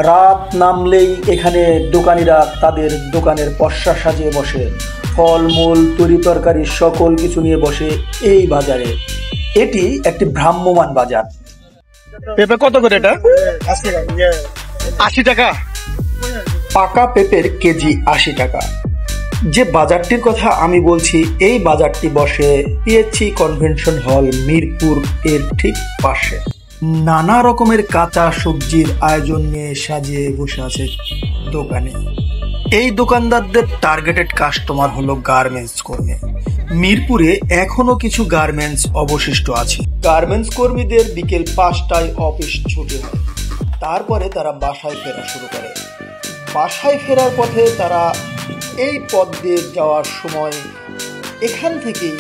রাত নামলেই এখানে দোকানিরা তাদের দোকানের পসরা সাজিয়ে বসে, ফলমূল তরি তরকারি সকল কিছু নিয়ে বসে এই বাজারে। এটি একটি ভ্রাম্যমাণ বাজার। পেঁপে কত করে এটা? 80 টাকা। পাকা পেঁপের কেজি 80 টাকা। যে বাজারটির কথা আমি বলছি, এই বাজারটি বসে পিএইচই কনভেনশন হল মিরপুর এর ঠিক পাশে। নানা রকমের কাঁচা সবজির আয়োজন নিয়ে সাজিয়ে বসে আছে দোকানে। এই দোকানদারদের টার্গেটেড কাস্টমার হলো গার্মেন্টস কর্মী। মিরপুরে এখনো কিছু গার্মেন্টস অবশিষ্ট আছে। গার্মেন্টস কর্মীদের বিকেল 5টায় অফিস ছুটি হয়, তারপরে তারা বাসায় ফেরা শুরু করে। বাসায় ফেরার পথে তারা এই পথ দিয়ে যাওয়ার সময় এখান থেকেই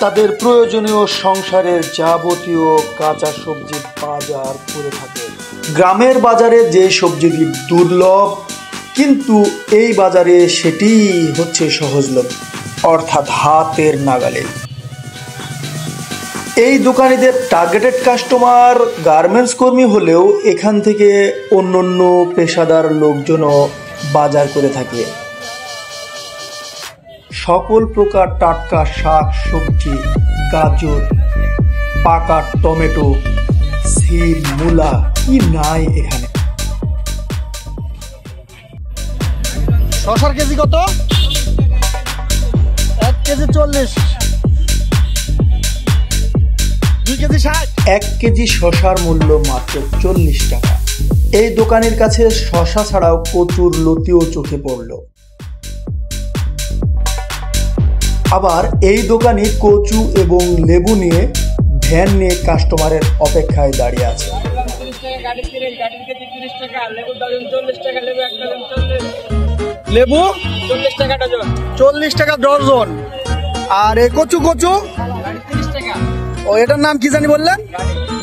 তাদের প্রয়োজনীয় সংসারের যাবতীয় কাঁচা সবজি বাজার করে থাকে। গ্রামের বাজারে যে সবজিটি দুর্লভ, কিন্তু এই বাজারে সেটি হচ্ছে সহজলভ্য, অর্থাৎ হাতের নাগালে। এই দোকানিদের টার্গেটেড কাস্টমার গার্মেন্টস কর্মী হলেও এখান থেকে অন্যান্য পেশাদার লোকজনও বাজার করে থাকে। সকল প্রকার টাটকা শাক সবজি, গাজর, পাকা টমেটো, সিম, মূলা, কি নাই এখানে। শসার কেজি কত? 1 কেজি 40, 2 কেজি 60। 1 কেজি শসার মূল্য মাত্র 40 টাকা। এই দোকানের কাছে শসা ছাড়াও প্রচুর লতিও চোখে পড়ল। আবার এই দোকানে কচু এবং লেবু নিয়ে ভ্যান নিয়ে কাস্টমারের অপেক্ষায় দাঁড়িয়ে আছে। লেবু 40 টাকা ডজন। আর এই কচু কচু ও, এটার নাম কি জানি বললেন?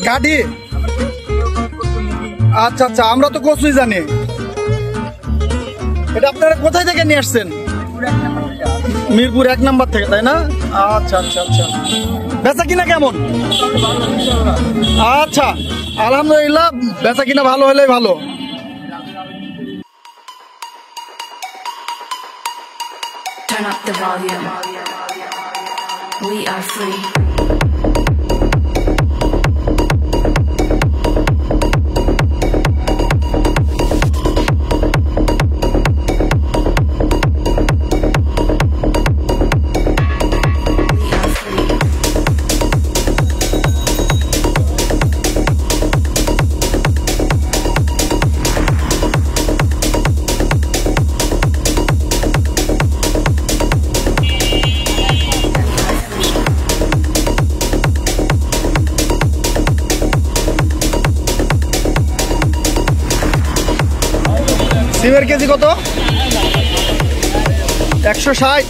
গাড়ি। আচ্ছা আচ্ছা, আমরা তো কচুই জানি। এটা আপনারা কোথায় থেকে নিয়ে আসছেন? মিরপুর 1 নাম্বার থেকে, তাই না? আচ্ছা আচ্ছা আচ্ছা। বেচা কিনা কেমন? আচ্ছা, আলহামদুলিল্লাহ, বেচা কিনা ভালো হলেই ভালো। Turn up the volume. We are free. সিমের কেজি কত? 160।